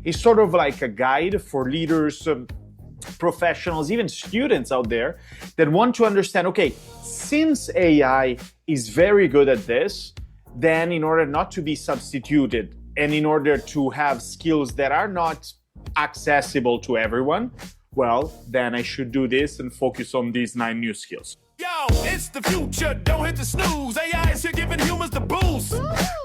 is sort of like a guide for leaders, professionals, even students out there that want to understand, okay, since AI is very good at this, then in order not to be substituted and in order to have skills that are not accessible to everyone, well, then I should do this and focus on these 9 new skills. Yo, it's the future, don't hit the snooze. AI is here giving humans the boost.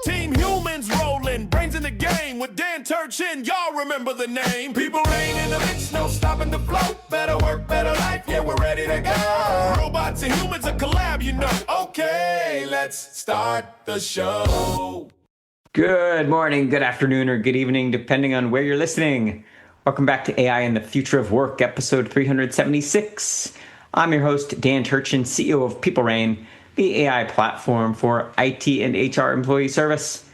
Team Humans rolling, brains in the game with Dan Turchin. Y'all remember the name. People reign in the mix, no stopping the flow. Better work, better life, yeah, we're ready to go. Robots and humans, a collab, you know. Okay, let's start the show. Good morning, good afternoon, or good evening, depending on where you're listening. Welcome back to AI and the Future of Work, episode 376. I'm your host, Dan Turchin, CEO of PeopleRain, the AI platform for IT and HR employee service.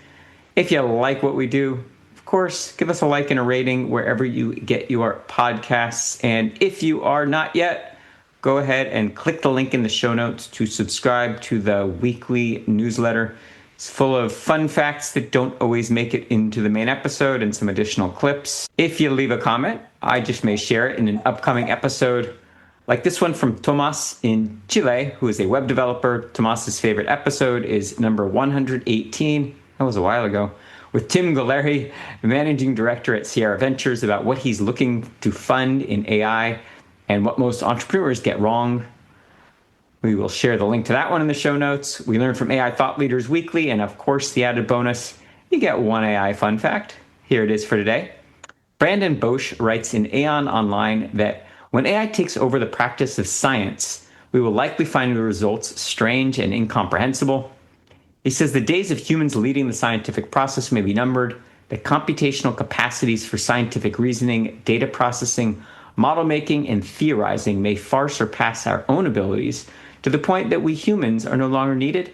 If you like what we do, of course, give us a like and a rating wherever you get your podcasts. And if you are not yet, go ahead and click the link in the show notes to subscribe to the weekly newsletter. It's full of fun facts that don't always make it into the main episode and some additional clips. If you leave a comment, I just may share it in an upcoming episode. Like this one from Tomas in Chile, who is a web developer. Tomas's favorite episode is number 118. That was a while ago. With Tim Galeri, managing director at Sierra Ventures, about what he's looking to fund in AI and what most entrepreneurs get wrong. We will share the link to that one in the show notes. We learn from AI thought leaders weekly, and of course, the added bonus, you get one AI fun fact. Here it is for today. Brandon Bosch writes in Aeon Online that when AI takes over the practice of science, we will likely find the results strange and incomprehensible. He says the days of humans leading the scientific process may be numbered, that computational capacities for scientific reasoning, data processing, model making, and theorizing may far surpass our own abilities to the point that we humans are no longer needed.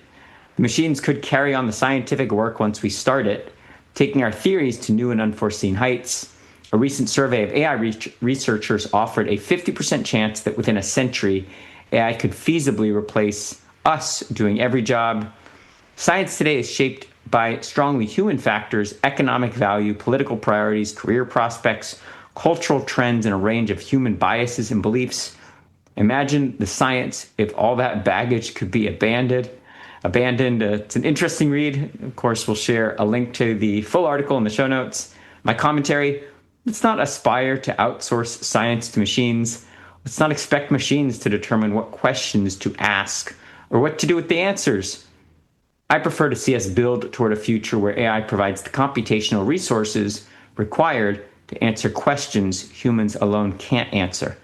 The machines could carry on the scientific work once we start it, taking our theories to new and unforeseen heights. A recent survey of AI researchers offered a 50% chance that within a century, AI could feasibly replace us doing every job. Science today is shaped by strongly human factors, economic value, political priorities, career prospects, cultural trends, and a range of human biases and beliefs. Imagine the science if all that baggage could be abandoned. It's an interesting read. Of course, we'll share a link to the full article in the show notes. My commentary: let's not aspire to outsource science to machines. Let's not expect machines to determine what questions to ask or what to do with the answers. I prefer to see us build toward a future where AI provides the computational resources required to answer questions humans alone can't answer,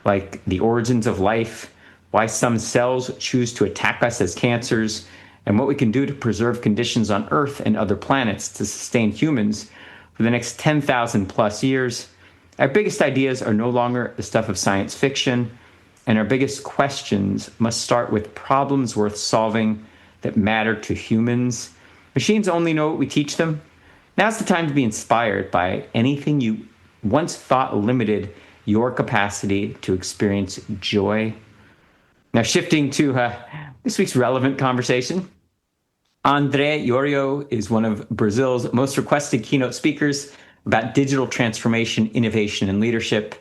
like the origins of life, why some cells choose to attack us as cancers, and what we can do to preserve conditions on Earth and other planets to sustain humans for the next 10,000 plus years. Our biggest ideas are no longer the stuff of science fiction, and our biggest questions must start with problems worth solving that matter to humans. Machines only know what we teach them. Now's the time to be inspired by anything you once thought limited your capacity to experience joy. Now, shifting to this week's relevant conversation. Andrea Iorio is one of Brazil's most requested keynote speakers about digital transformation, innovation, and leadership.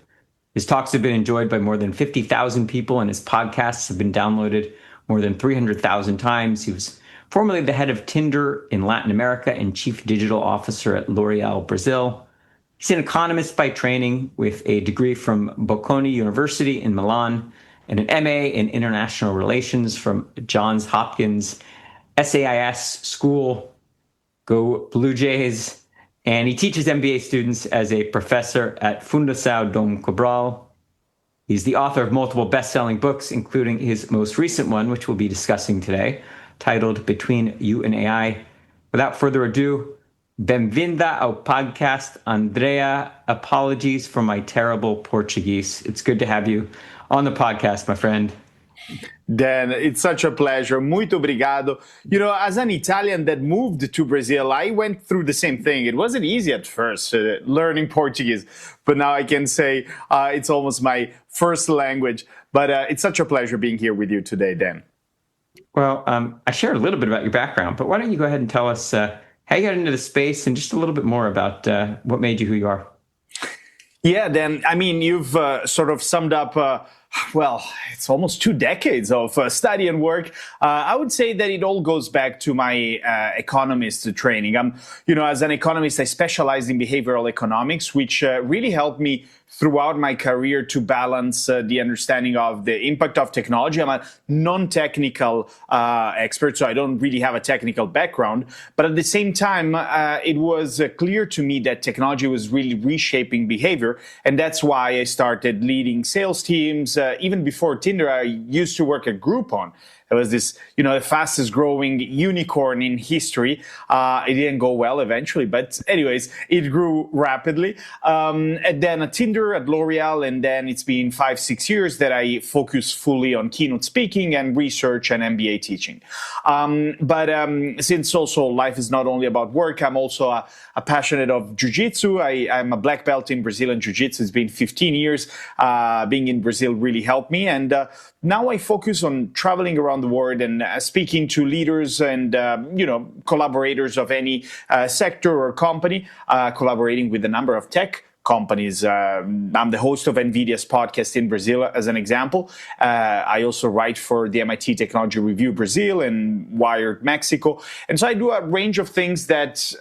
His talks have been enjoyed by more than 50,000 people, and his podcasts have been downloaded more than 300,000 times. He was formerly the head of Tinder in Latin America and chief digital officer at L'Oreal Brazil. He's an economist by training with a degree from Bocconi University in Milan and an MA in international relations from Johns Hopkins SAIS School. Go Blue Jays. And he teaches MBA students as a professor at Fundação Dom Cabral. He's the author of multiple best-selling books, including his most recent one, which we'll be discussing today, titled Between You and AI. Without further ado, bem-vinda ao podcast, Andrea. Apologies for my terrible Portuguese. It's good to have you on the podcast, my friend. Dan, it's such a pleasure. Muito obrigado. You know, as an Italian that moved to Brazil, I went through the same thing. It wasn't easy at first, learning Portuguese, but now I can say it's almost my first language. But it's such a pleasure being here with you today, Dan. Well, I shared a little bit about your background, but why don't you go ahead and tell us how you got into the space and just a little bit more about what made you who you are. Yeah, Dan, I mean, you've sort of summed up, well, it's almost 2 decades of study and work. I would say that it all goes back to my economist training. As an economist, I specialized in behavioral economics, which really helped me throughout my career to balance the understanding of the impact of technology. I'm a non-technical expert, so I don't really have a technical background. But at the same time, it was clear to me that technology was really reshaping behavior. And that's why I started leading sales teams. Even before Tinder, I used to work at Groupon. It was this, the fastest growing unicorn in history. It didn't go well eventually, but anyways, it grew rapidly. And then at Tinder, at L'Oreal, and then it's been 5-6 years that I focus fully on keynote speaking and research and MBA teaching. But since also life is not only about work, I'm also a passionate of jiu-jitsu. I'm a black belt in Brazilian jiu-jitsu. It's been 15 years. Being in Brazil really helped me. And now I focus on traveling around the world and speaking to leaders and, collaborators of any sector or company, collaborating with a number of tech companies. I'm the host of NVIDIA's podcast in Brazil, as an example. I also write for the MIT Technology Review Brazil and Wired Mexico. And so I do a range of things that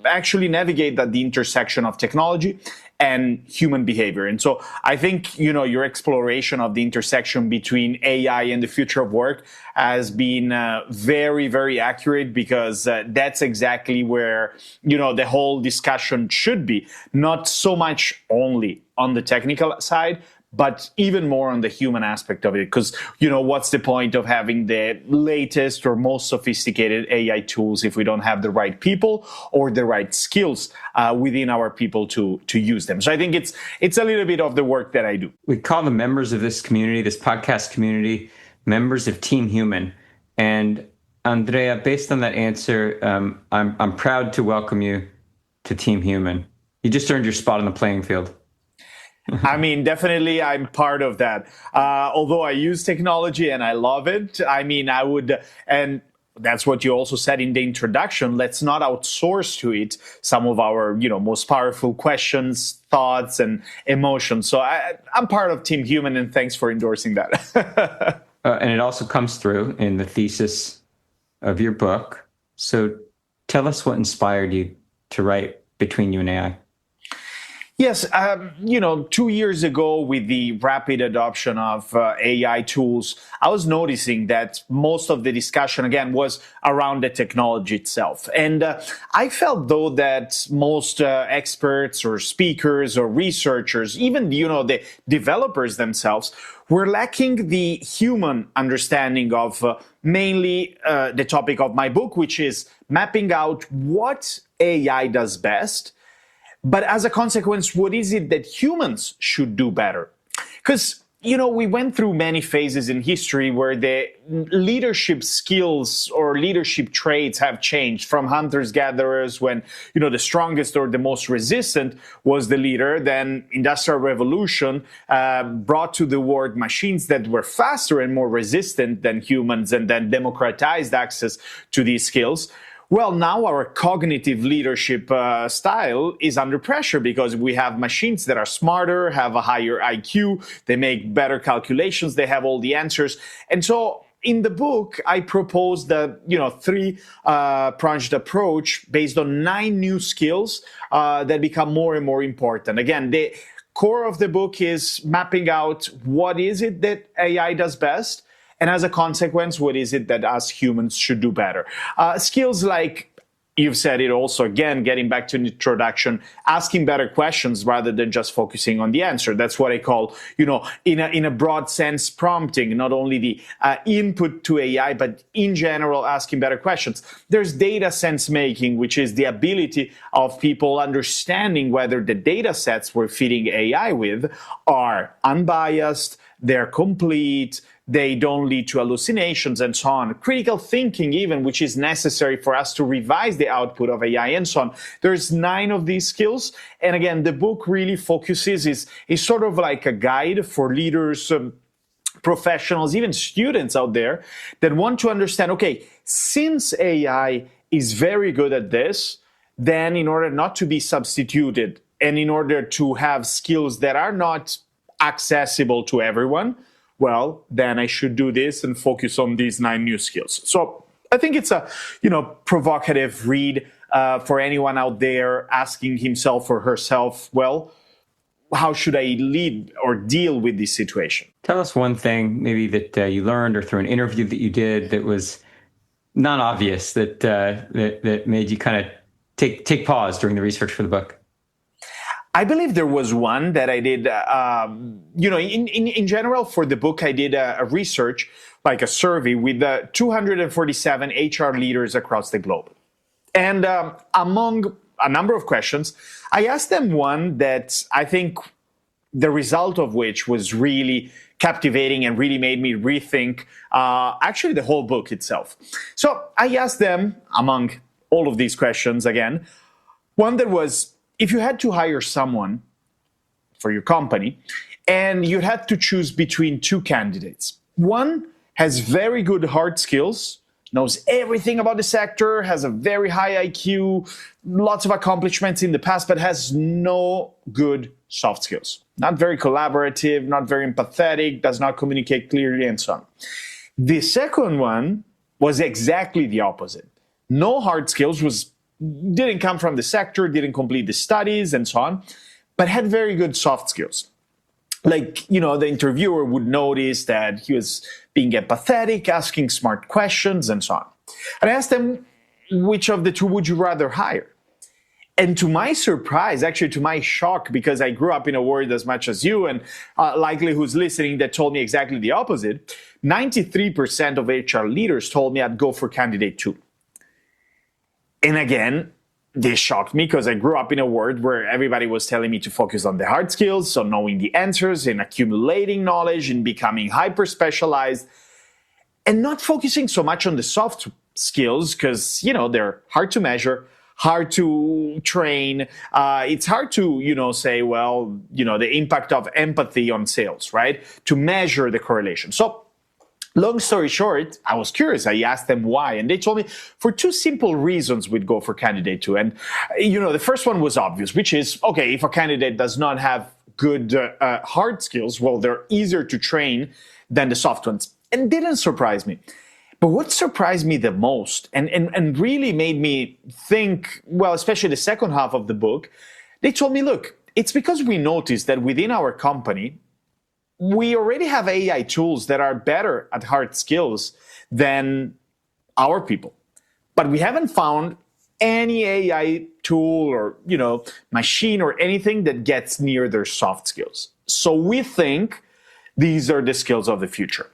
actually navigate at the intersection of technology and human behavior. And so I think, your exploration of the intersection between AI and the future of work has been very, very accurate, because that's exactly where, the whole discussion should be. Not so much only on the technical side, but even more on the human aspect of it. Because, what's the point of having the latest or most sophisticated AI tools if we don't have the right people or the right skills within our people to use them? So I think it's a little bit of the work that I do. We call the members of this community, this podcast community, members of Team Human. And Andrea, based on that answer, I'm proud to welcome you to Team Human. You just earned your spot on the playing field. I mean, definitely I'm part of that. Although I use technology and I love it, I would, and that's what you also said in the introduction, let's not outsource to it some of our, most powerful questions, thoughts, and emotions. So I'm part of Team Human, and thanks for endorsing that. And it also comes through in the thesis of your book. So tell us what inspired you to write Between You and AI. Yes, 2 years ago, with the rapid adoption of AI tools, I was noticing that most of the discussion, again, was around the technology itself. And I felt, though, that most experts or speakers or researchers, even, the developers themselves, were lacking the human understanding of mainly the topic of my book, which is mapping out what AI does best. But as a consequence, what is it that humans should do better? Because, we went through many phases in history where the leadership skills or leadership traits have changed, from hunters-gatherers, when, the strongest or the most resistant was the leader. Then Industrial Revolution brought to the world machines that were faster and more resistant than humans, and then democratized access to these skills. Well, now our cognitive leadership style is under pressure, because we have machines that are smarter, have a higher IQ, they make better calculations, they have all the answers. And so in the book, I propose the 3-pronged approach based on 9 new skills that become more and more important. Again, the core of the book is mapping out what is it that AI does best, and as a consequence, what is it that us humans should do better? Skills like, you've said it also, again, getting back to the introduction, asking better questions rather than just focusing on the answer. That's what I call, in a broad sense, prompting, not only the input to AI, but in general, asking better questions. There's data sense making, which is the ability of people understanding whether the data sets we're feeding AI with are unbiased, they're complete, they don't lead to hallucinations, and so on. Critical thinking, even, which is necessary for us to revise the output of AI, and so on. There's 9 of these skills. And again, the book really focuses, is sort of like a guide for leaders, professionals, even students out there that want to understand, okay, since AI is very good at this, then in order not to be substituted and in order to have skills that are not accessible to everyone, well, then I should do this and focus on these 9 new skills. So I think it's a, provocative read for anyone out there asking himself or herself, well, how should I lead or deal with this situation? Tell us one thing maybe that you learned or through an interview that you did that was non-obvious that made you kind of take pause during the research for the book. I believe there was one that I did, in general for the book, I did a research, like a survey with 247 HR leaders across the globe. And among a number of questions, I asked them one that I think the result of which was really captivating and really made me rethink actually the whole book itself. So I asked them, among all of these questions again, one that was, if you had to hire someone for your company and you had to choose between 2 candidates, one has very good hard skills, knows everything about the sector, has a very high IQ, lots of accomplishments in the past, but has no good soft skills. Not very collaborative, not very empathetic, does not communicate clearly, and so on. The second one was exactly the opposite. No hard skills, didn't come from the sector, didn't complete the studies, and so on, but had very good soft skills. Like, the interviewer would notice that he was being empathetic, asking smart questions, and so on. And I asked them, which of the 2 would you rather hire? And to my surprise, actually to my shock, because I grew up in a world as much as you, and likely who's listening that told me exactly the opposite, 93% of HR leaders told me I'd go for candidate 2. And again, this shocked me because I grew up in a world where everybody was telling me to focus on the hard skills, so knowing the answers and accumulating knowledge and becoming hyper-specialized, and not focusing so much on the soft skills because, they're hard to measure, hard to train. It's hard to, say, well, the impact of empathy on sales, right? To measure the correlation. So long story short, I was curious. I asked them why, and they told me for 2 simple reasons we'd go for candidate 2. And, the first one was obvious, which is, okay, if a candidate does not have good hard skills, well, they're easier to train than the soft ones. And didn't surprise me. But what surprised me the most and really made me think, well, especially the second half of the book, they told me, look, it's because we noticed that within our company, we already have AI tools that are better at hard skills than our people. But we haven't found any AI tool or, machine or anything that gets near their soft skills. So we think these are the skills of the future.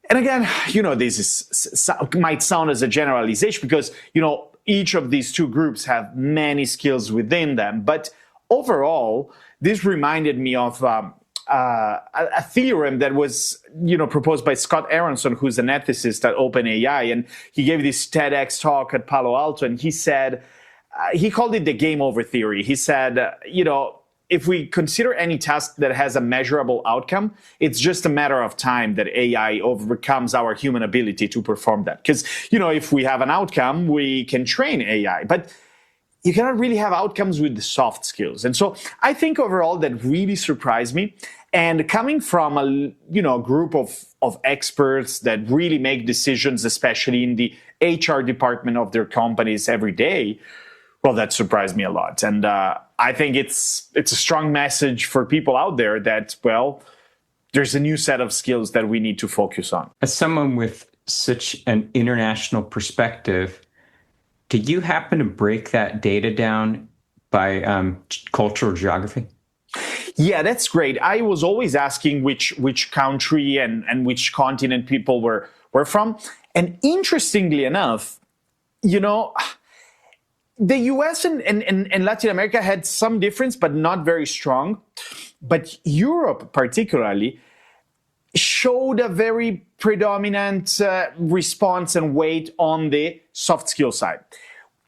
And again, this might sound as a generalization because, each of these 2 groups have many skills within them. But overall, this reminded me of a theorem that was, proposed by Scott Aronson, who's an ethicist at OpenAI, and he gave this TEDx talk at Palo Alto, and he said, he called it the game over theory. He said, if we consider any task that has a measurable outcome, it's just a matter of time that AI overcomes our human ability to perform that. Because, if we have an outcome, we can train AI, but you cannot really have outcomes with the soft skills. And so I think overall that really surprised me. And coming from a group of experts that really make decisions, especially in the HR department of their companies every day, well, that surprised me a lot. And I think it's a strong message for people out there that, well, there's a new set of skills that we need to focus on. As someone with such an international perspective, did you happen to break that data down by cultural geography? Yeah, that's great. I was always asking which country and which continent people were from. And interestingly enough, the US and Latin America had some difference, but not very strong. But Europe particularly showed a very predominant response and weight on the soft skill side.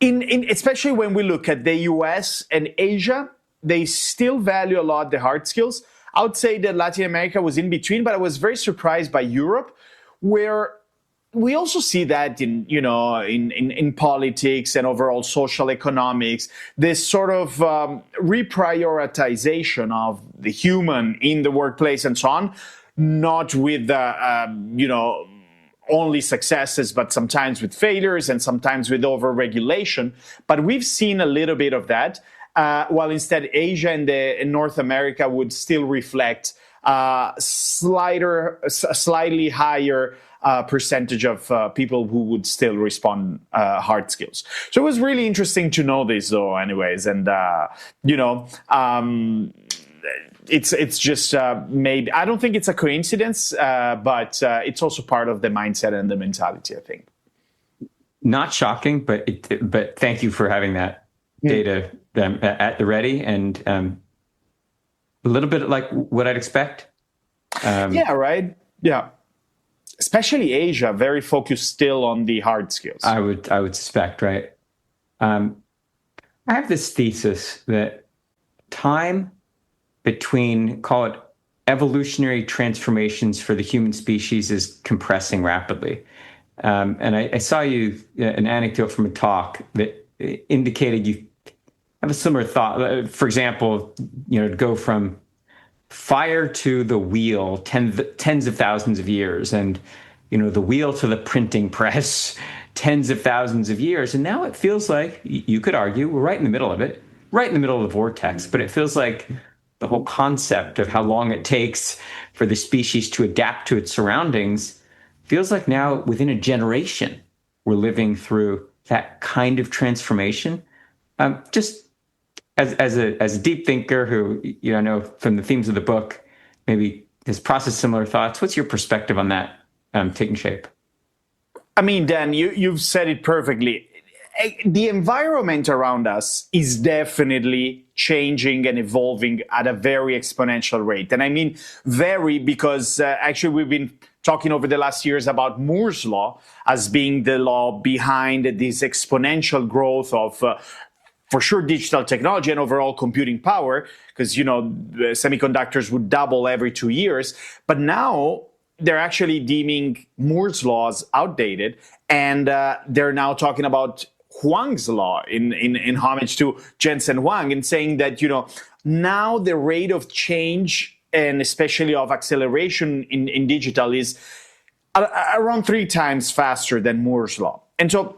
Especially when we look at the US and Asia, they still value a lot the hard skills. I would say that Latin America was in between, but I was very surprised by Europe, where we also see that in politics and overall social economics, this sort of reprioritization of the human in the workplace and so on, not with only successes, but sometimes with failures and sometimes with over-regulation. But we've seen a little bit of that, while instead Asia and North America would still reflect slightly higher percentage of people who would still respond hard skills. So it was really interesting to know this, though, anyways. And, it's just maybe, I don't think it's a coincidence, but it's also part of the mindset and the mentality, I think. Not shocking, but thank you for having that data at the ready, and a little bit like what I'd expect. Yeah, right. Yeah. Especially Asia, very focused still on the hard skills. I would suspect, right? I have this thesis that time between, call it, evolutionary transformations for the human species is compressing rapidly. And I saw an anecdote from a talk that indicated you have a similar thought. For example, to go from fire to the wheel, tens of thousands of years, and the wheel to the printing press, tens of thousands of years. And now it feels like, you could argue, we're right in the middle of it, right in the middle of the vortex. But it feels like the whole concept of how long it takes for the species to adapt to its surroundings feels like now within a generation, we're living through that kind of transformation. Just as a deep thinker who, I know from the themes of the book, maybe has processed similar thoughts, what's your perspective on that taking shape? I mean, Dan, you've said it perfectly. The environment around us is definitely changing and evolving at a very exponential rate. And I mean very because actually we've been talking over the last years about Moore's law as being the law behind this exponential growth of for sure digital technology and overall computing power, because semiconductors would double every 2 years. But now they're actually deeming Moore's laws outdated, and they're now talking about Huang's law in homage to Jensen Huang, and saying that now the rate of change and especially of acceleration in digital is around 3 times faster than Moore's law. And so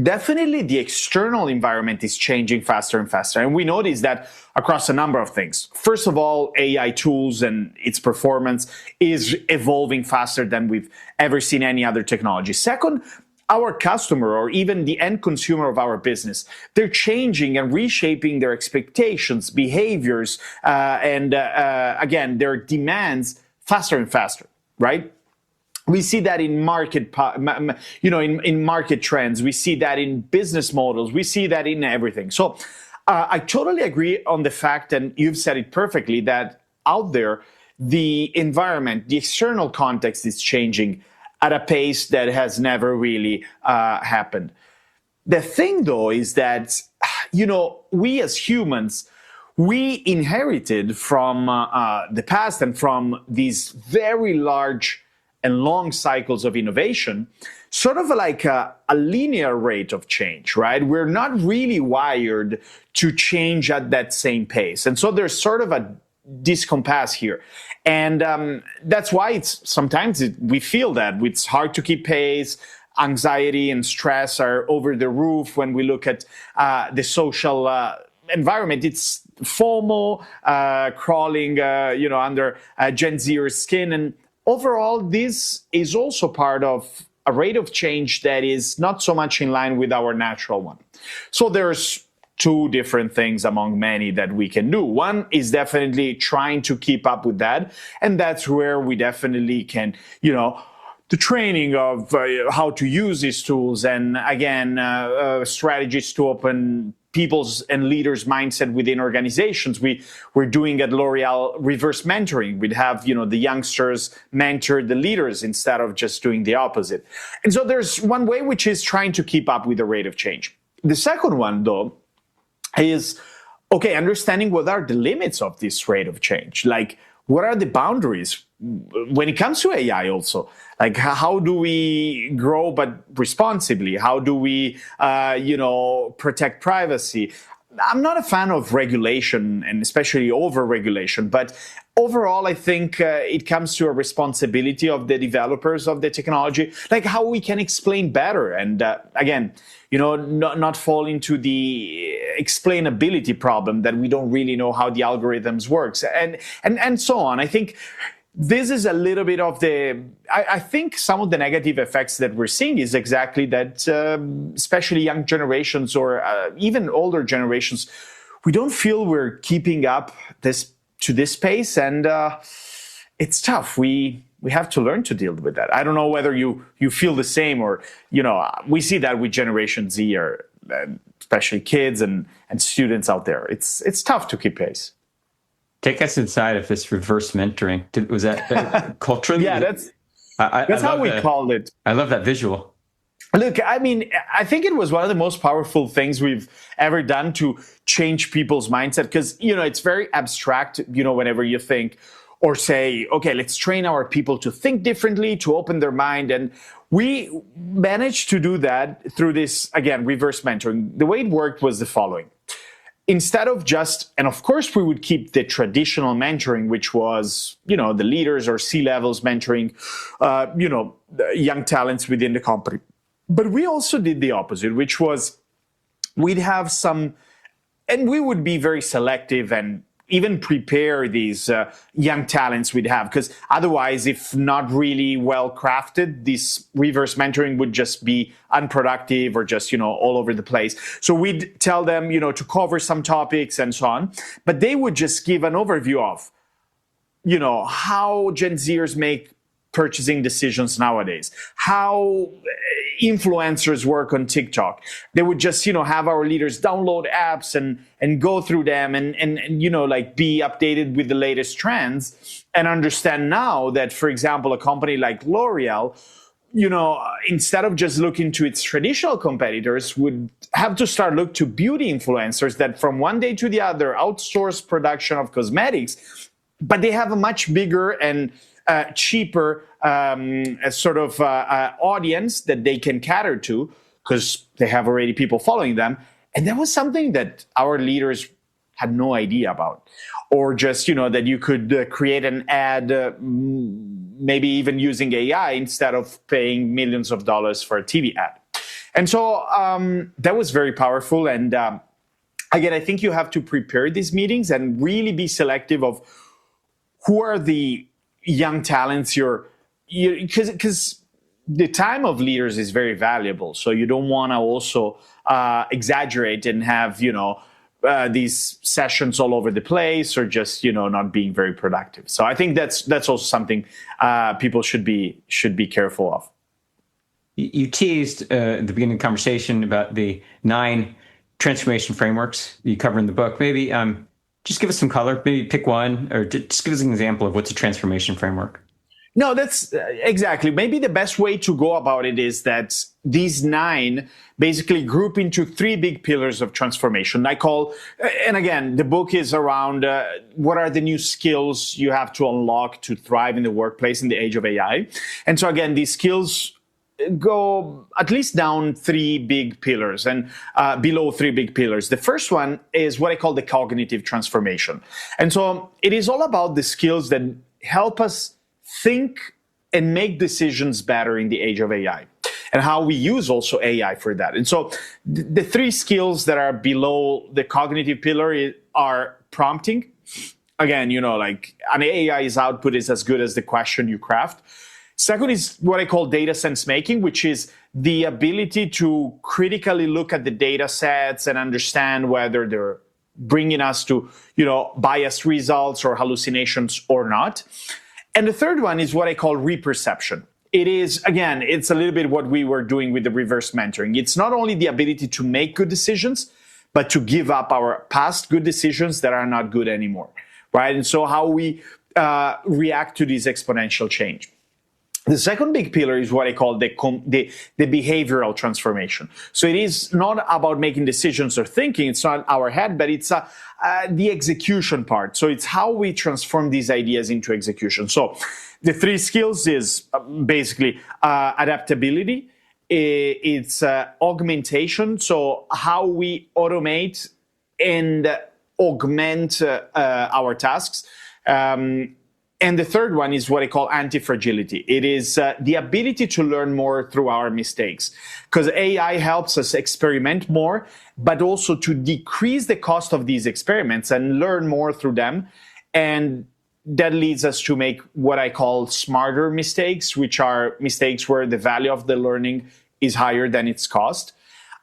definitely the external environment is changing faster and faster. And we notice that across a number of things. First of all, AI tools and its performance is evolving faster than we've ever seen any other technology. Second, our customer or even the end consumer of our business, they're changing and reshaping their expectations, behaviors, and again, their demands faster and faster, right? We see that in market, in market trends. We see that in business models. We see that in everything. So I totally agree on the fact, and you've said it perfectly, that out there, the environment, the external context is changing at a pace that has never really happened. The thing, though, is that, we as humans, we inherited from the past and from these very large and long cycles of innovation, sort of like a linear rate of change, right? We're not really wired to change at that same pace. And so there's sort of a discompass here. And that's why sometimes we feel that it's hard to keep pace. Anxiety and stress are over the roof when we look at the social environment. It's FOMO crawling, under Gen Z's skin. And overall, this is also part of a rate of change that is not so much in line with our natural one. So there's 2 different things among many that we can do. One is definitely trying to keep up with that. And that's where we definitely can, the training of how to use these tools, and again, strategies to open people's and leaders' mindset within organizations. We're doing at L'Oreal reverse mentoring. We'd have, the youngsters mentor the leaders instead of just doing the opposite. And so there's one way, which is trying to keep up with the rate of change. The second one, though, is, understanding what are the limits of this rate of change. Like, what are the boundaries when it comes to AI also, like how do we grow but responsibly? How do we, protect privacy? I'm not a fan of regulation and especially over-regulation, but overall, I think it comes to a responsibility of the developers of the technology, like how we can explain better. And again, not fall into the explainability problem that we don't really know how the algorithms works and so on. I think this is a little bit of I think some of the negative effects that we're seeing is exactly that, especially young generations or even older generations, we don't feel we're keeping up to this pace, and it's tough. We have to learn to deal with that. I don't know whether you feel the same, or we see that with Generation Z, or especially kids and students out there. It's tough to keep pace. Take us inside of this reverse mentoring. Was that culturally? Yeah, that's how we called it. I love that visual. Look, I mean, I think it was one of the most powerful things we've ever done to change people's mindset, because, it's very abstract, whenever you think or say, okay, let's train our people to think differently, to open their mind. And we managed to do that through this, again, reverse mentoring. The way it worked was the following. Instead of just, and of course we would keep the traditional mentoring, which was, the leaders or C-levels mentoring, the young talents within the company. But we also did the opposite, which was we'd have some, and we would be very selective and even prepare these young talents we'd have, because otherwise, if not really well crafted, this reverse mentoring would just be unproductive or just, all over the place. So we'd tell them, to cover some topics and so on, but they would just give an overview of, how Gen Zers make purchasing decisions nowadays, how influencers work on TikTok. They would just, have our leaders download apps and go through them and be updated with the latest trends, and understand now that, for example, a company like L'Oreal, instead of just looking to its traditional competitors, would have to start look to beauty influencers that from one day to the other outsource production of cosmetics, but they have a much bigger and cheaper audience that they can cater to, because they have already people following them. And that was something that our leaders had no idea about. Or just, that you could create an ad, maybe even using AI instead of paying millions of dollars for a TV ad. And so that was very powerful. And again, I think you have to prepare these meetings and really be selective of who are the young talents because the time of leaders is very valuable. So you don't want to also exaggerate and have, these sessions all over the place, or just, not being very productive. So I think that's also something people should be careful of. You teased at the beginning of the conversation about the 9 transformation frameworks you cover in the book. Maybe just give us some color, maybe pick one, or just give us an example of what's a transformation framework. No, that's exactly. Maybe the best way to go about it is that these 9 basically group into 3 big pillars of transformation. I call, and again, the book is around what are the new skills you have to unlock to thrive in the workplace in the age of AI. And so again, these skills go at least down 3 big pillars and below 3 big pillars. The first one is what I call the cognitive transformation. And so it is all about the skills that help us think and make decisions better in the age of AI, and how we use also AI for that. And so the 3 skills that are below the cognitive pillar are prompting. Again, like an AI's output is as good as the question you craft. Second is what I call data sense making, which is the ability to critically look at the data sets and understand whether they're bringing us to, biased results or hallucinations or not. And the third one is what I call reperception. It is, again, it's a little bit what we were doing with the reverse mentoring. It's not only the ability to make good decisions, but to give up our past good decisions that are not good anymore, right? And so how we react to this exponential change. The second big pillar is what I call the behavioral transformation. So it is not about making decisions or thinking. It's not our head, but it's the execution part. So it's how we transform these ideas into execution. So the three skills is basically adaptability. It's augmentation. So how we automate and augment our tasks. And the third one is what I call anti-fragility. It is the ability to learn more through our mistakes. Because AI helps us experiment more, but also to decrease the cost of these experiments and learn more through them. And that leads us to make what I call smarter mistakes, which are mistakes where the value of the learning is higher than its cost,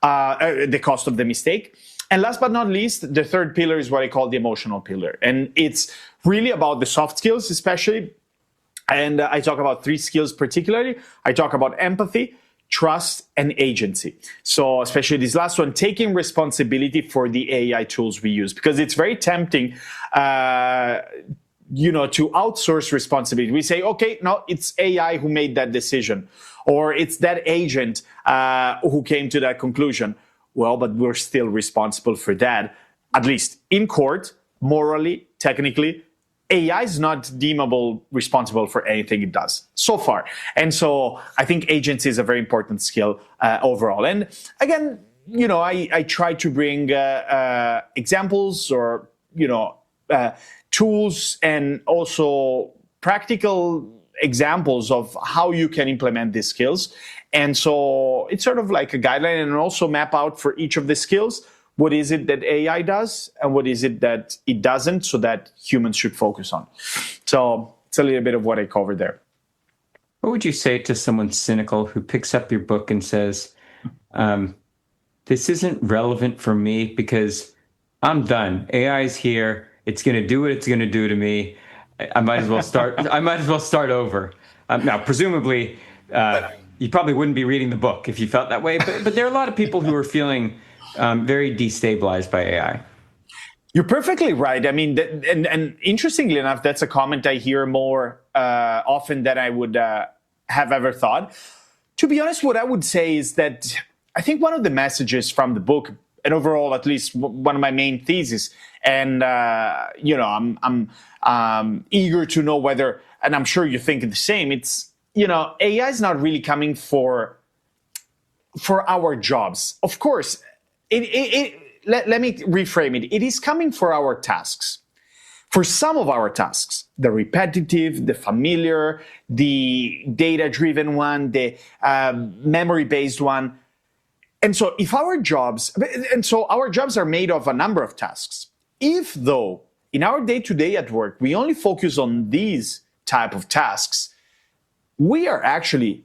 the cost of the mistake. And last but not least, the third pillar is what I call the emotional pillar. And it's really about the soft skills, especially. And I talk about three skills particularly. I talk about empathy, trust, and agency. So especially this last one, taking responsibility for the AI tools we use, because it's very tempting, to outsource responsibility. We say, okay, no, it's AI who made that decision, or it's that agent who came to that conclusion. Well, but we're still responsible for that, at least in court, morally, technically. AI is not deemable responsible for anything it does so far. And so I think agency is a very important skill overall. And again, I try to bring examples or, tools and also practical examples of how you can implement these skills. And so it's sort of like a guideline, and also map out for each of the skills, what is it that AI does and what is it that it doesn't, so that humans should focus on. So it's a little bit of what I covered there. What would you say to someone cynical who picks up your book and says, this isn't relevant for me because I'm done. AI is here. It's going to do what it's going to do to me. I might as well start over. Now, presumably, you probably wouldn't be reading the book if you felt that way. But there are a lot of people who are feeling very destabilized by AI. You're perfectly right. I mean, and interestingly enough, that's a comment I hear more often than I would have ever thought. To be honest, what I would say is that I think one of the messages from the book, and overall, at least one of my main theses, and I'm eager to know whether, and I'm sure you're thinking the same. It's AI is not really coming for our jobs. Of course, let me reframe it. It is coming for our tasks. For some of our tasks, the repetitive, the familiar, the data-driven one, the memory-based one. And so our jobs are made of a number of tasks. If though, in our day-to-day at work, we only focus on these type of tasks, we are actually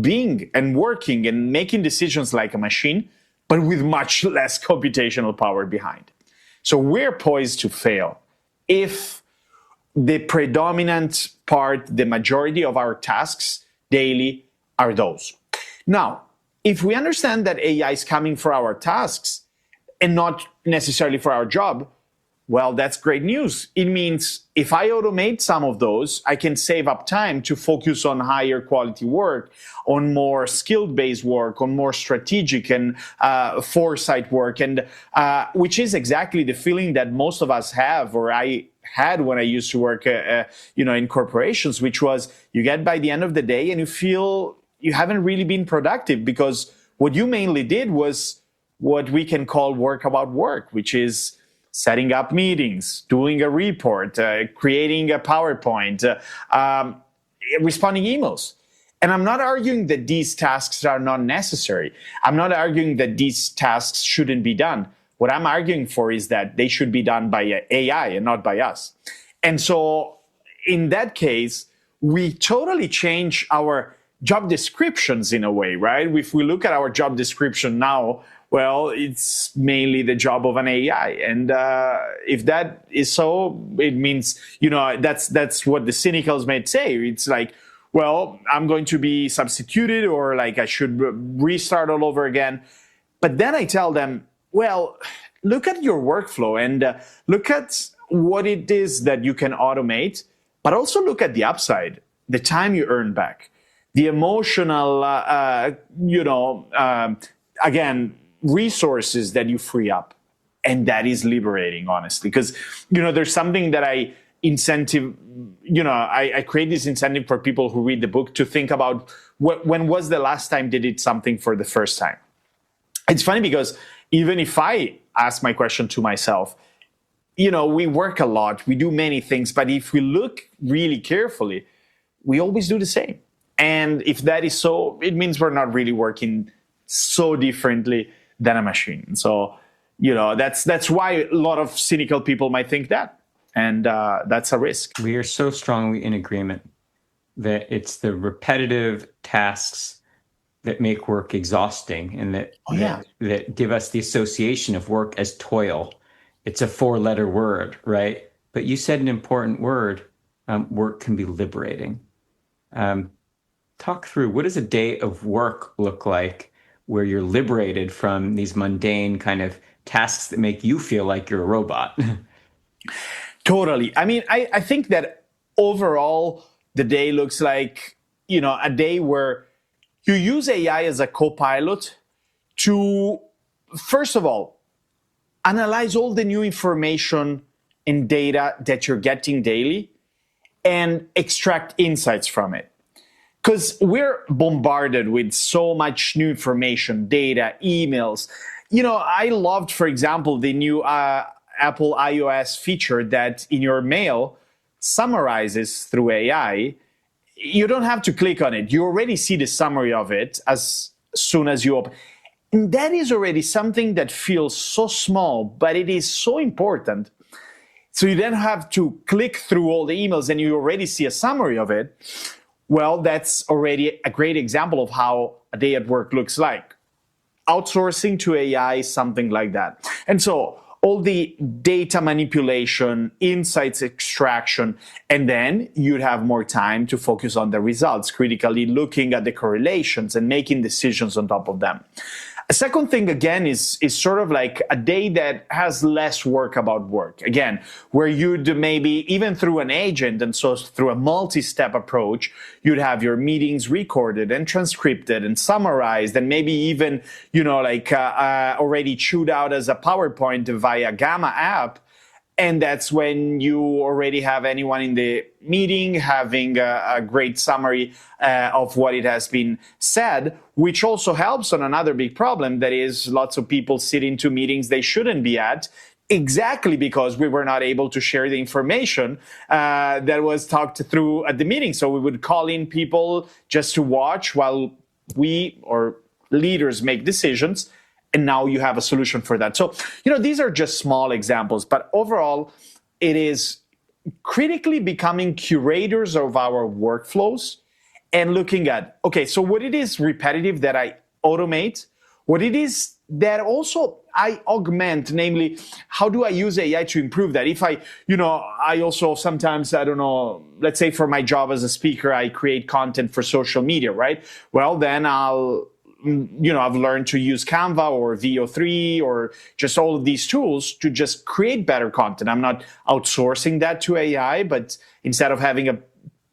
being and working and making decisions like a machine, but with much less computational power behind. So we're poised to fail if the predominant part, the majority of our tasks daily are those. Now, if we understand that AI is coming for our tasks and not necessarily for our job, well, that's great news. It means if I automate some of those, I can save up time to focus on higher quality work, on more skilled-based work, on more strategic and foresight work, and which is exactly the feeling that most of us have, or I had when I used to work, in corporations, which was you get by the end of the day and you feel you haven't really been productive because what you mainly did was what we can call work about work, which is setting up meetings, doing a report, creating a PowerPoint, responding emails. And I'm not arguing that these tasks are not necessary. I'm not arguing that these tasks shouldn't be done. What I'm arguing for is that they should be done by AI and not by us. And so in that case, we totally change our job descriptions in a way, right? If we look at our job description now, well, it's mainly the job of an AI. And if that is so, it means, that's what the cynicals might say. It's like, well, I'm going to be substituted, or like I should restart all over again. But then I tell them, well, look at your workflow and look at what it is that you can automate, but also look at the upside, the time you earn back. the emotional, again, resources that you free up. And that is liberating, honestly, because, there's something that I create this incentive for people who read the book to think about when was the last time they did something for the first time. It's funny because even if I ask my question to myself, we work a lot, we do many things, but if we look really carefully, we always do the same. And if that is so, it means we're not really working so differently than a machine. So, that's why a lot of cynical people might think that. And that's a risk. We are so strongly in agreement that it's the repetitive tasks that make work exhausting and that give us the association of work as toil. It's a 4-letter word, right? But you said an important word, work can be liberating. Talk through, what does a day of work look like where you're liberated from these mundane kind of tasks that make you feel like you're a robot? Totally. I mean, I think that overall, the day looks like, a day where you use AI as a co-pilot to, first of all, analyze all the new information and data that you're getting daily and extract insights from it. Because we're bombarded with so much new information, data, emails. I loved, for example, the new Apple iOS feature that in your mail summarizes through AI. You don't have to click on it. You already see the summary of it as soon as you open. And that is already something that feels so small, but it is so important. So you then have to click through all the emails and you already see a summary of it. Well, that's already a great example of how a day at work looks like. Outsourcing to AI, something like that. And so all the data manipulation, insights extraction, and then you'd have more time to focus on the results, critically looking at the correlations and making decisions on top of them. A second thing, again, is sort of like a day that has less work about work. Again, where you'd maybe, even through an agent, and so through a multi-step approach, you'd have your meetings recorded and transcribed and summarized, and maybe even, already chewed out as a PowerPoint via Gamma app. And that's when you already have anyone in the meeting having a great summary of what it has been said, which also helps on another big problem, that is lots of people sit into meetings they shouldn't be at, exactly because we were not able to share the information that was talked through at the meeting. So we would call in people just to watch while we or leaders make decisions. And now you have a solution for that. So, these are just small examples, but overall, it is critically becoming curators of our workflows and looking at, okay, so what it is repetitive that I automate, what it is that also I augment, namely, how do I use AI to improve that? If I also sometimes, let's say for my job as a speaker, I create content for social media, right? Well, then I've learned to use Canva or VO3 or just all of these tools to just create better content. I'm not outsourcing that to AI, but instead of having a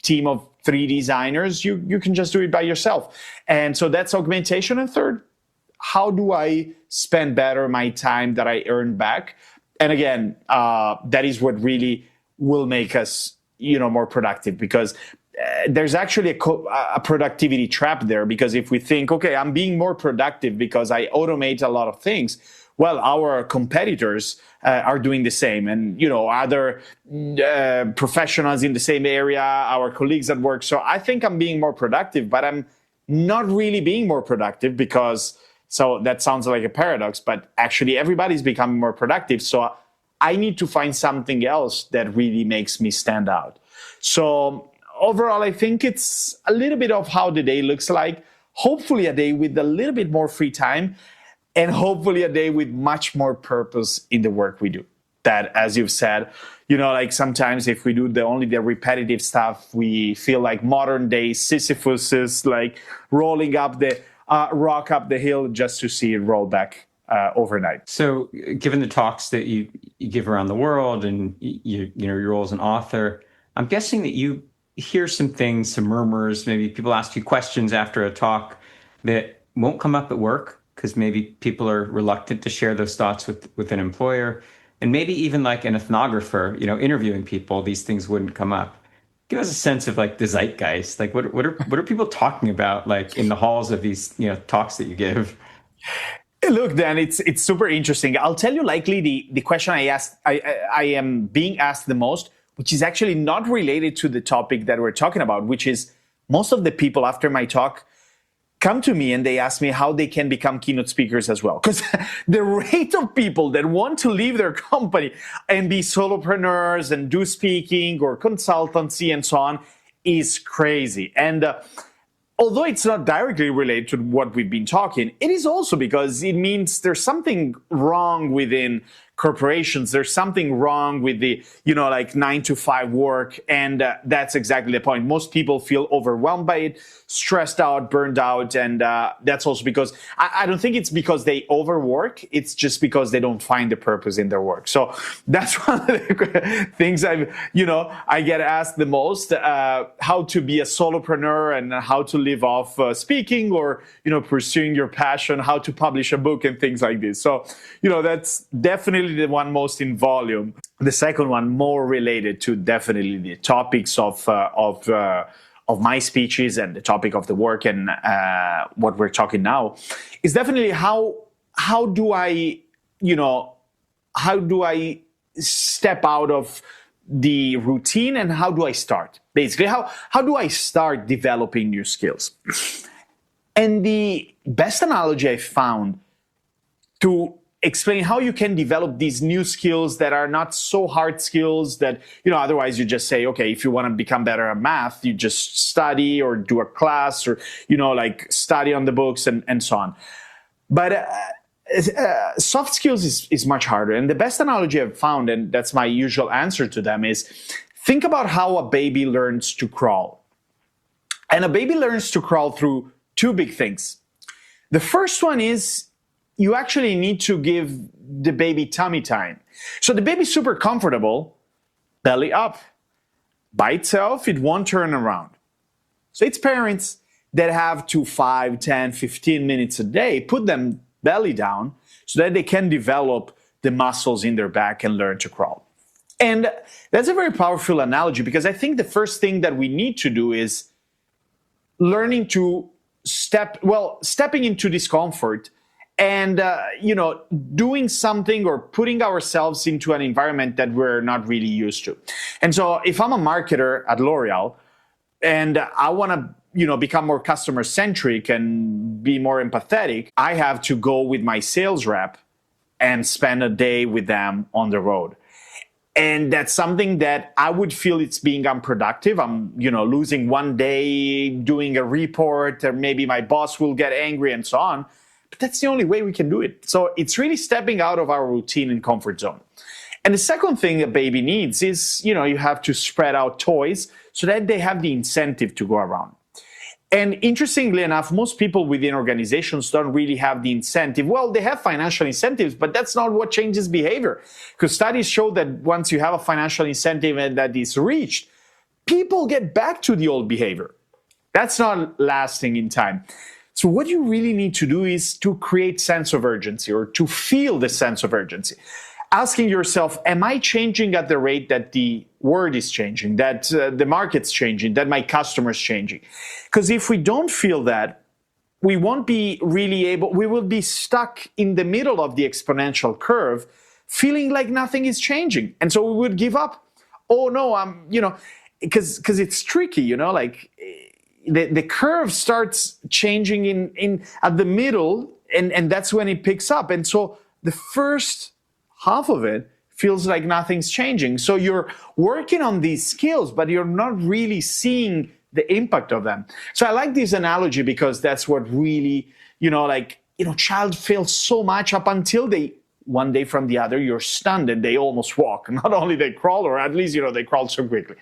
team of 3 designers, you can just do it by yourself. And so that's augmentation. And third, how do I spend better my time that I earn back? And again, that is what really will make us, more productive, because there's actually a productivity trap there, because if we think, okay, I'm being more productive because I automate a lot of things, well, our competitors are doing the same, and other professionals in the same area, our colleagues at work. So I think I'm being more productive, but I'm not really being more productive, because so that sounds like a paradox, but actually everybody's becoming more productive. So I need to find something else that really makes me stand out. So overall, I think it's a little bit of how the day looks like. Hopefully a day with a little bit more free time, and hopefully a day with much more purpose in the work we do. That, as you've said, sometimes if we do only the repetitive stuff, we feel like modern day Sisyphus is like rolling up the rock up the hill just to see it roll back overnight. So given the talks that you give around the world and your role as an author, I'm guessing that you hear some things, some murmurs, maybe people ask you questions after a talk that won't come up at work because maybe people are reluctant to share those thoughts with an employer. And maybe even like an ethnographer, interviewing people, these things wouldn't come up. Give us a sense of like the zeitgeist. Like what are people talking about like in the halls of these, talks that you give? Look, Dan, it's super interesting. I'll tell you likely the question I am being asked the most, which is actually not related to the topic that we're talking about, which is most of the people after my talk come to me and they ask me how they can become keynote speakers as well. Because the rate of people that want to leave their company and be solopreneurs and do speaking or consultancy and so on is crazy. And although it's not directly related to what we've been talking, it is also because it means there's something wrong within corporations. There's something wrong with the, 9 to 5 work. And that's exactly the point. Most people feel overwhelmed by it, stressed out, burned out. And that's also because I don't think it's because they overwork. It's just because they don't find the purpose in their work. So that's one of the things I get asked the most, how to be a solopreneur and how to live off speaking or, pursuing your passion, how to publish a book and things like this. So, that's definitely the one most in volume. The second one more related to definitely the topics of my speeches and the topic of the work and what we're talking now is definitely how do I step out of the routine and how do I start? Basically, how do I start developing new skills? And the best analogy I found to explain how you can develop these new skills that are not so hard skills that, otherwise you just say, okay, if you want to become better at math, you just study or do a class or, study on the books and so on. But soft skills is much harder. And the best analogy I've found, and that's my usual answer to them, is think about how a baby learns to crawl. And a baby learns to crawl through two big things. The first one is you actually need to give the baby tummy time. So the baby's super comfortable, belly up. By itself, it won't turn around. So it's parents that have to 5, 10, 15 minutes a day, put them belly down so that they can develop the muscles in their back and learn to crawl. And that's a very powerful analogy because I think the first thing that we need to do is learning to stepping into discomfort and, doing something or putting ourselves into an environment that we're not really used to. And so if I'm a marketer at L'Oreal and I want to, become more customer centric and be more empathetic, I have to go with my sales rep and spend a day with them on the road. And that's something that I would feel it's being unproductive. I'm, losing one day doing a report, or maybe my boss will get angry and so on. But that's the only way we can do it. So it's really stepping out of our routine and comfort zone. And the second thing a baby needs is, you have to spread out toys so that they have the incentive to go around. And interestingly enough, most people within organizations don't really have the incentive. Well, they have financial incentives, but that's not what changes behavior. Because studies show that once you have a financial incentive and that is reached, people get back to the old behavior. That's not lasting in time. So what you really need to do is to create sense of urgency or to feel the sense of urgency. Asking yourself, am I changing at the rate that the world is changing, that the market's changing, that my customer's changing? Because if we don't feel that, we won't be really able, we will be stuck in the middle of the exponential curve, feeling like nothing is changing. And so we would give up. Oh no, because it's tricky, like the curve starts changing in at the middle, and that's when it picks up. And so the first half of it feels like nothing's changing. So you're working on these skills, but you're not really seeing the impact of them. So I like this analogy because that's what really, child fails so much up until they, one day from the other, you're stunned and they almost walk. Not only they crawl, or at least, they crawl so quickly.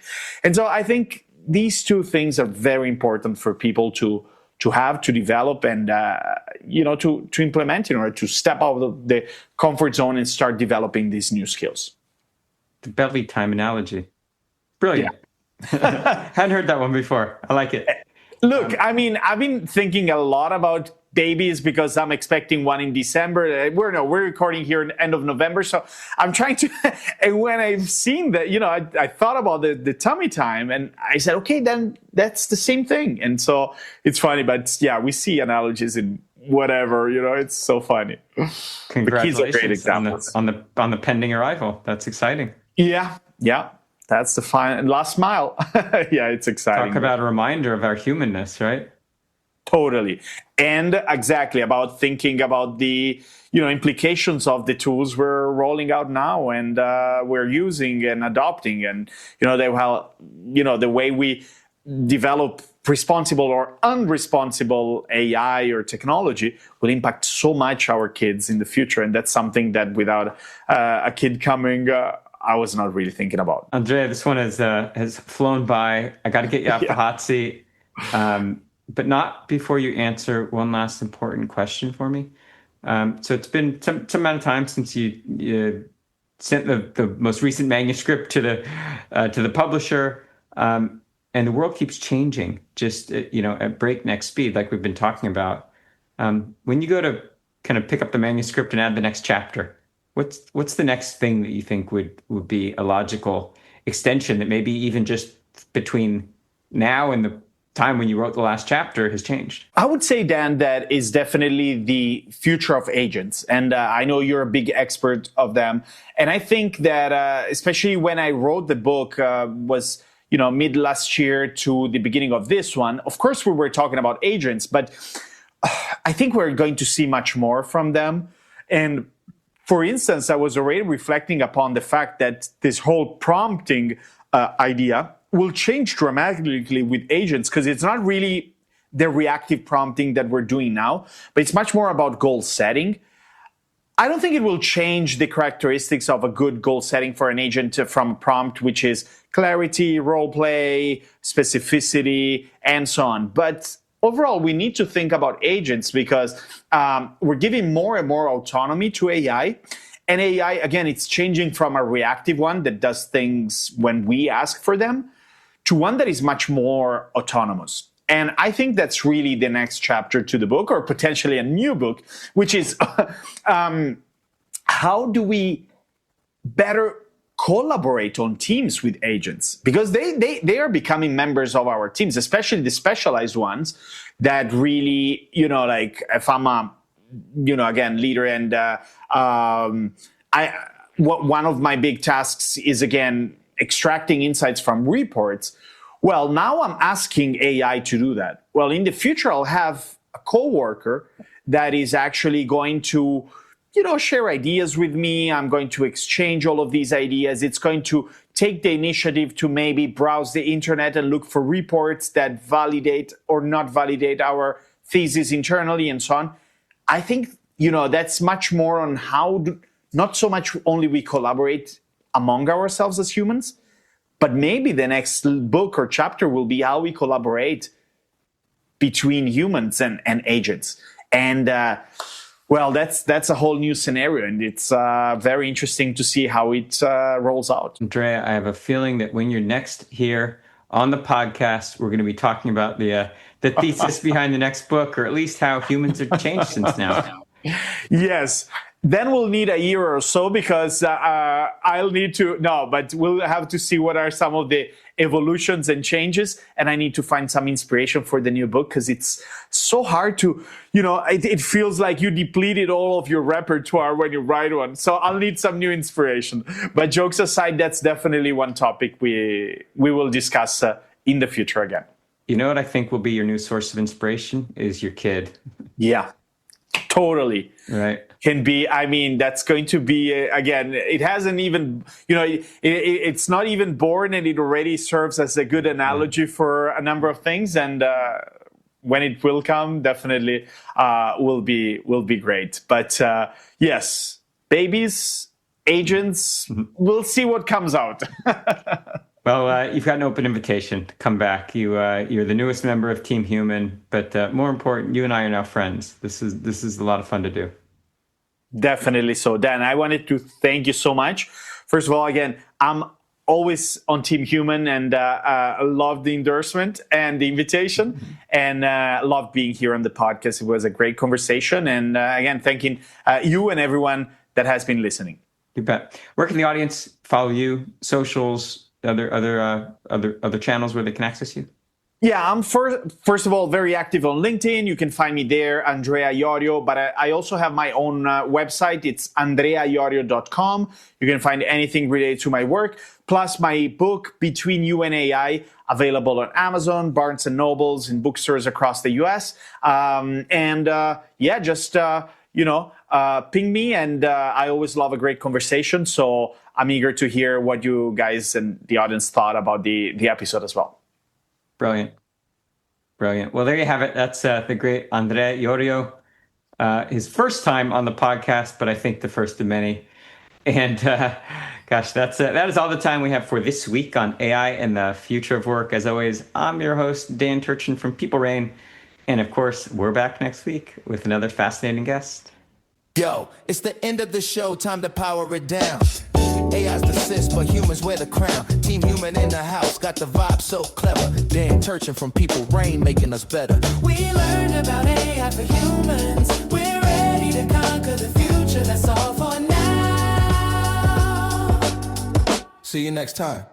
And so I think these two things are very important for people to have, to develop, and to implement in order to step out of the comfort zone and start developing these new skills. The belly time analogy. Brilliant. Hadn't heard that one before. I like it. Look, I mean, I've been thinking a lot about babies because I'm expecting one in December. We're recording here in the end of November, so I'm trying to. And when I've seen that, I thought about the tummy time, and I said, okay, then that's the same thing. And so it's funny, but yeah, we see analogies in whatever. It's so funny. Congratulations the kids are great examples. on the pending arrival. That's exciting. Yeah. That's the last mile. Yeah, it's exciting. Talk about a reminder of our humanness, right? Totally. And exactly about thinking about the implications of the tools we're rolling out now and we're using and adopting. And the way we develop responsible or unresponsible AI or technology will impact so much our kids in the future. And that's something that without a kid coming, I was not really thinking about. Andrea, this one has flown by. I got to get you off the hot seat, but not before you answer one last important question for me. So it's been some amount of time since you sent the most recent manuscript to the publisher, and the world keeps changing just at breakneck speed, like we've been talking about. When you go to kind of pick up the manuscript and add the next chapter, what's the next thing that you think would be a logical extension that maybe even just between now and the time when you wrote the last chapter has changed? I would say, Dan, that is definitely the future of agents. And I know you're a big expert of them. And I think that especially when I wrote the book was mid last year to the beginning of this one, of course, we were talking about agents, but I think we're going to see much more from them. And for instance, I was already reflecting upon the fact that this whole prompting idea will change dramatically with agents because it's not really the reactive prompting that we're doing now, but it's much more about goal setting. I don't think it will change the characteristics of a good goal setting for an agent from a prompt, which is clarity, role play, specificity, and so on. But overall, we need to think about agents because we're giving more and more autonomy to AI. And AI, again, it's changing from a reactive one that does things when we ask for them to one that is much more autonomous. And I think that's really the next chapter to the book, or potentially a new book, which is how do we better collaborate on teams with agents? Because they are becoming members of our teams, especially the specialized ones that really, like if I'm a, again, leader and one of my big tasks is, again, extracting insights from reports. Well, now I'm asking AI to do that. Well, in the future, I'll have a coworker that is actually going to, share ideas with me. I'm going to exchange all of these ideas. It's going to take the initiative to maybe browse the internet and look for reports that validate or not validate our thesis internally and so on. I think, that's much more on not so much only we collaborate among ourselves as humans, but maybe the next book or chapter will be how we collaborate between humans and agents. And that's a whole new scenario, and it's very interesting to see how it rolls out. Andrea, I have a feeling that when you're next here on the podcast, we're going to be talking about the thesis behind the next book, or at least how humans have changed since now. Yes. Then we'll need a year or so because but we'll have to see what are some of the evolutions and changes. And I need to find some inspiration for the new book because it's so hard to, it feels like you depleted all of your repertoire when you write one. So I'll need some new inspiration. But jokes aside, that's definitely one topic we will discuss in the future again. You know what I think will be your new source of inspiration is your kid. Yeah, totally. Right. Can be, that's going to be, again, it hasn't even, it's not even born and it already serves as a good analogy for a number of things. And when it will come, definitely will be great. But yes, babies, agents, we'll see what comes out. Well, you've got an open invitation to come back. You're the newest member of Team Human, but more important, you and I are now friends. This is a lot of fun to do. Definitely so. Dan, I wanted to thank you so much. First of all, again, I'm always on Team Human, and love the endorsement and the invitation, and love being here on the podcast. It was a great conversation, and again, thanking you and everyone that has been listening. You bet. Where can the audience follow you? Socials, other channels where they can access you? Yeah, I'm first of all very active on LinkedIn. You can find me there, Andrea Iorio. But I also have my own website. It's andreaiorio.com. You can find anything related to my work, plus my book, Between You and AI, available on Amazon, Barnes and Nobles, and bookstores across the US. Just ping me, and I always love a great conversation. So I'm eager to hear what you guys and the audience thought about the episode as well. Brilliant. Well, there you have it. That's the great Andrea Iorio. His first time on the podcast, but I think the first of many. And that is all the time we have for this week on AI and the future of work. As always, I'm your host, Dan Turchin from PeopleRain. And of course, we're back next week with another fascinating guest. Yo, it's the end of the show, time to power it down. AI's the sis, but humans wear the crown. Team Human in the house, got the vibe so clever. Dan Turchin from PeopleRain, making us better. We learned about AI for humans. We're ready to conquer the future, that's all for now. See you next time.